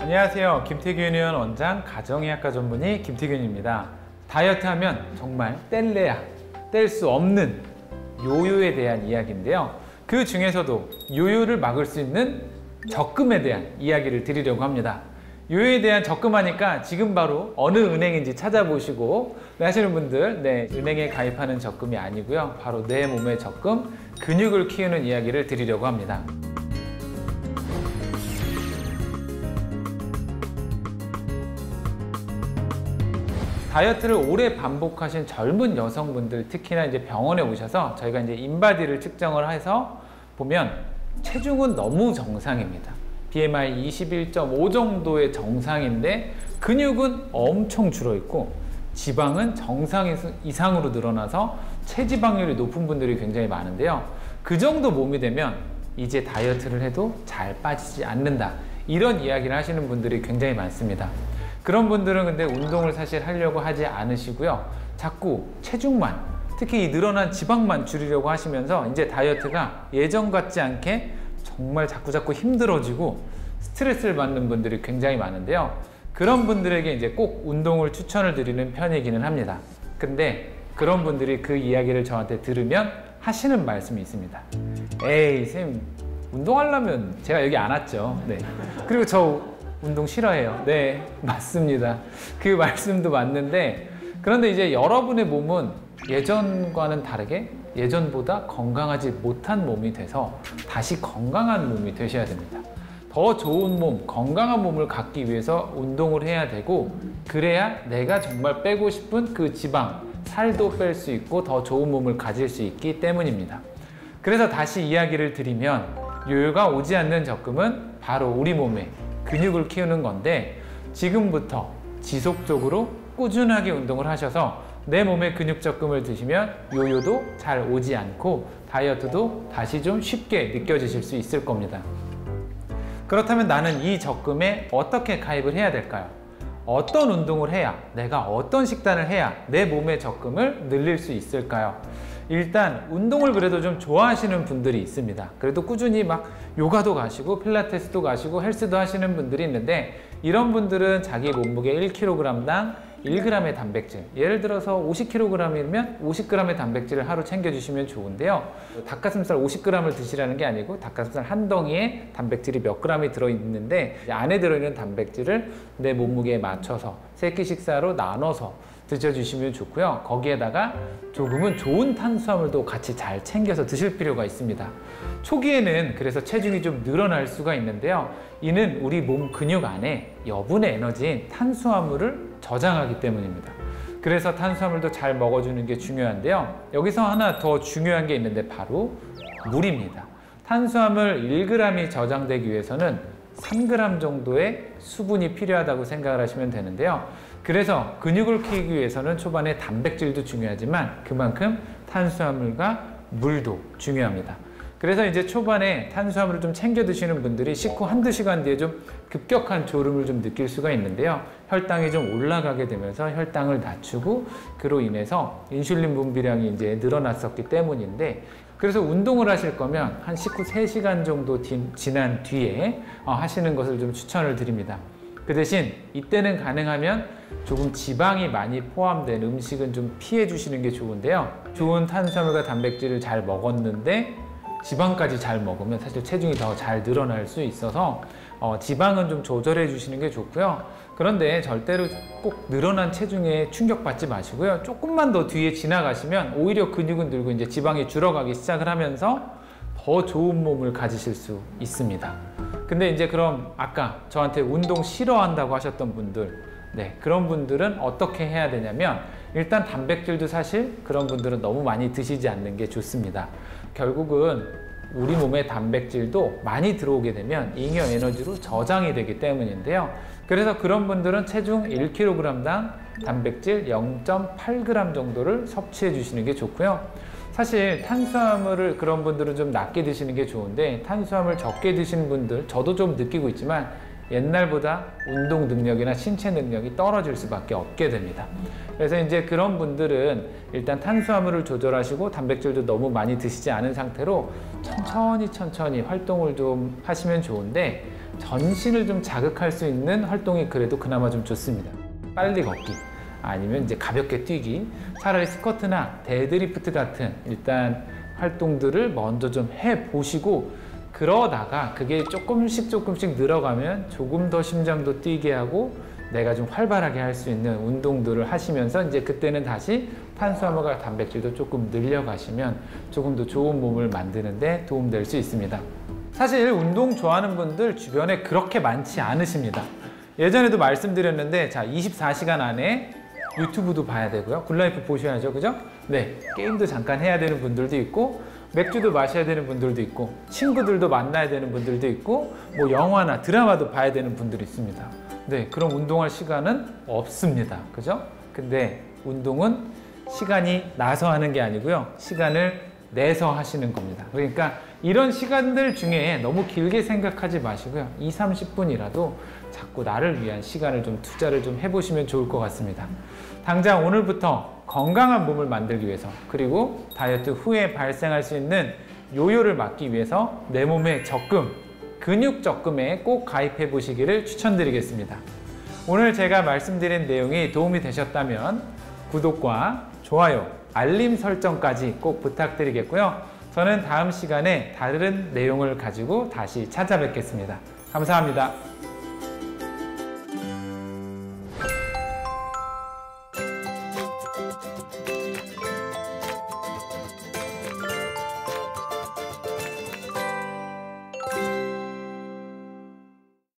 안녕하세요. 김태균 의원 원장 가정의학과 전문의 김태균입니다. 다이어트 하면 정말 뗄래야 뗄 수 없는 요요에 대한 이야기인데요. 그 중에서도 요요를 막을 수 있는 적금에 대한 이야기를 드리려고 합니다. 요요에 대한 적금하니까 지금 바로 어느 은행인지 찾아보시고 하시는 분들, 은행에 가입하는 적금이 아니고요. 바로 내 몸의 적금, 근육을 키우는 이야기를 드리려고 합니다. 다이어트를 오래 반복하신 젊은 여성분들, 특히나 이제 병원에 오셔서 저희가 이제 인바디를 측정을 해서 보면 체중은 너무 정상입니다. BMI 21.5 정도의 정상인데 근육은 엄청 줄어있고 지방은 정상 이상으로 늘어나서 체지방률이 높은 분들이 굉장히 많은데요. 그 정도 몸이 되면 이제 다이어트를 해도 잘 빠지지 않는다, 이런 이야기를 하시는 분들이 굉장히 많습니다. 그런 분들은 근데 운동을 사실 하려고 하지 않으시고요. 자꾸 체중만, 특히 이 늘어난 지방만 줄이려고 하시면서 이제 다이어트가 예전 같지 않게 정말 자꾸 힘들어지고 스트레스를 받는 분들이 굉장히 많은데요. 그런 분들에게 이제 꼭 운동을 추천을 드리는 편이기는 합니다. 근데 그런 분들이 그 이야기를 저한테 들으면 하시는 말씀이 있습니다. 에이, 쌤, 운동하려면 제가 여기 안 왔죠. 네. 그리고 저 운동 싫어해요. 네, 맞습니다. 그 말씀도 맞는데, 그런데 이제 여러분의 몸은 예전과는 다르게 예전보다 건강하지 못한 몸이 돼서 다시 건강한 몸이 되셔야 됩니다. 더 좋은 몸, 건강한 몸을 갖기 위해서 운동을 해야 되고, 그래야 내가 정말 빼고 싶은 그 지방, 살도 뺄 수 있고 더 좋은 몸을 가질 수 있기 때문입니다. 그래서 다시 이야기를 드리면, 요요가 오지 않는 적금은 바로 우리 몸에 근육을 키우는 건데, 지금부터 지속적으로 꾸준하게 운동을 하셔서 내 몸에 근육 적금을 드시면 요요도 잘 오지 않고 다이어트도 다시 좀 쉽게 느껴지실 수 있을 겁니다. 그렇다면 나는 이 적금에 어떻게 가입을 해야 될까요? 어떤 운동을 해야, 내가 어떤 식단을 해야 내 몸의 적금을 늘릴 수 있을까요? 일단 운동을 그래도 좀 좋아하시는 분들이 있습니다. 그래도 꾸준히 막 요가도 가시고 필라테스도 가시고 헬스도 하시는 분들이 있는데, 이런 분들은 자기 몸무게 1kg당 1g의 단백질, 예를 들어서 50kg이면 50g의 단백질을 하루 챙겨주시면 좋은데요. 닭가슴살 50g을 드시라는 게 아니고 닭가슴살 한 덩이에 단백질이 몇 g이 들어있는데, 안에 들어있는 단백질을 내 몸무게에 맞춰서 3끼 식사로 나눠서 드셔주시면 좋고요. 거기에다가 조금은 좋은 탄수화물도 같이 잘 챙겨서 드실 필요가 있습니다. 초기에는 그래서 체중이 좀 늘어날 수가 있는데요. 이는 우리 몸 근육 안에 여분의 에너지인 탄수화물을 저장하기 때문입니다. 그래서 탄수화물도 잘 먹어주는 게 중요한데요. 여기서 하나 더 중요한 게 있는데 바로 물입니다. 탄수화물 1g이 저장되기 위해서는 3g 정도의 수분이 필요하다고 생각을 하시면 되는데요. 그래서 근육을 키우기 위해서는 초반에 단백질도 중요하지만 그만큼 탄수화물과 물도 중요합니다. 그래서 이제 초반에 탄수화물을 좀 챙겨 드시는 분들이 식후 한두 시간 뒤에 좀 급격한 졸음을 좀 느낄 수가 있는데요. 혈당이 좀 올라가게 되면서 혈당을 낮추고, 그로 인해서 인슐린 분비량이 이제 늘어났었기 때문인데, 그래서 운동을 하실 거면 한 식후 3시간 정도 지난 뒤에 하시는 것을 좀 추천을 드립니다. 그 대신 이때는 가능하면 조금 지방이 많이 포함된 음식은 좀 피해 주시는 게 좋은데요. 좋은 탄수화물과 단백질을 잘 먹었는데 지방까지 잘 먹으면 사실 체중이 더 잘 늘어날 수 있어서 지방은 좀 조절해 주시는 게 좋고요. 그런데 절대로 꼭 늘어난 체중에 충격받지 마시고요. 조금만 더 뒤에 지나가시면 오히려 근육은 늘고 이제 지방이 줄어가기 시작을 하면서 더 좋은 몸을 가지실 수 있습니다. 근데 이제 그럼 아까 저한테 운동 싫어한다고 하셨던 분들, 그런 분들은 어떻게 해야 되냐면, 일단 단백질도 사실 그런 분들은 너무 많이 드시지 않는 게 좋습니다. 결국은 우리 몸에 단백질도 많이 들어오게 되면 잉여 에너지로 저장이 되기 때문인데요. 그래서 그런 분들은 체중 1kg당 단백질 0.8g 정도를 섭취해 주시는 게 좋고요. 사실 탄수화물을 그런 분들은 좀 낮게 드시는 게 좋은데, 탄수화물 적게 드시는 분들, 저도 좀 느끼고 있지만 옛날보다 운동 능력이나 신체 능력이 떨어질 수밖에 없게 됩니다. 그래서 이제 그런 분들은 일단 탄수화물을 조절하시고 단백질도 너무 많이 드시지 않은 상태로 천천히 활동을 좀 하시면 좋은데, 전신을 좀 자극할 수 있는 활동이 그래도 그나마 좀 좋습니다. 빨리 걷기, 아니면 이제 가볍게 뛰기, 차라리 스쿼트나 데드리프트 같은 일단 활동들을 먼저 좀 해보시고, 그러다가 그게 조금씩 늘어가면 조금 더 심장도 뛰게 하고 내가 좀 활발하게 할 수 있는 운동들을 하시면서 이제 그때는 다시 탄수화물과 단백질도 조금 늘려가시면 조금 더 좋은 몸을 만드는 데 도움될 수 있습니다. 사실 운동 좋아하는 분들 주변에 그렇게 많지 않으십니다. 예전에도 말씀드렸는데, 자, 24시간 안에 유튜브도 봐야 되고요, 굿라이프 보셔야죠, 그죠? 네, 게임도 잠깐 해야 되는 분들도 있고, 맥주도 마셔야 되는 분들도 있고, 친구들도 만나야 되는 분들도 있고, 뭐 영화나 드라마도 봐야 되는 분들이 있습니다. 네, 그럼 운동할 시간은 없습니다, 그죠? 근데 운동은 시간이 나서 하는 게 아니고요, 시간을 내서 하시는 겁니다. 그러니까 이런 시간들 중에 너무 길게 생각하지 마시고요, 20-30분이라도 자꾸 나를 위한 시간을 좀 투자를 좀 해보시면 좋을 것 같습니다. 당장 오늘부터 건강한 몸을 만들기 위해서, 그리고 다이어트 후에 발생할 수 있는 요요를 막기 위해서 내 몸의 적금, 근육 적금에 꼭 가입해 보시기를 추천드리겠습니다. 오늘 제가 말씀드린 내용이 도움이 되셨다면 구독과 좋아요, 알림 설정까지 꼭 부탁드리겠고요. 저는 다음 시간에 다른 내용을 가지고 다시 찾아뵙겠습니다. 감사합니다.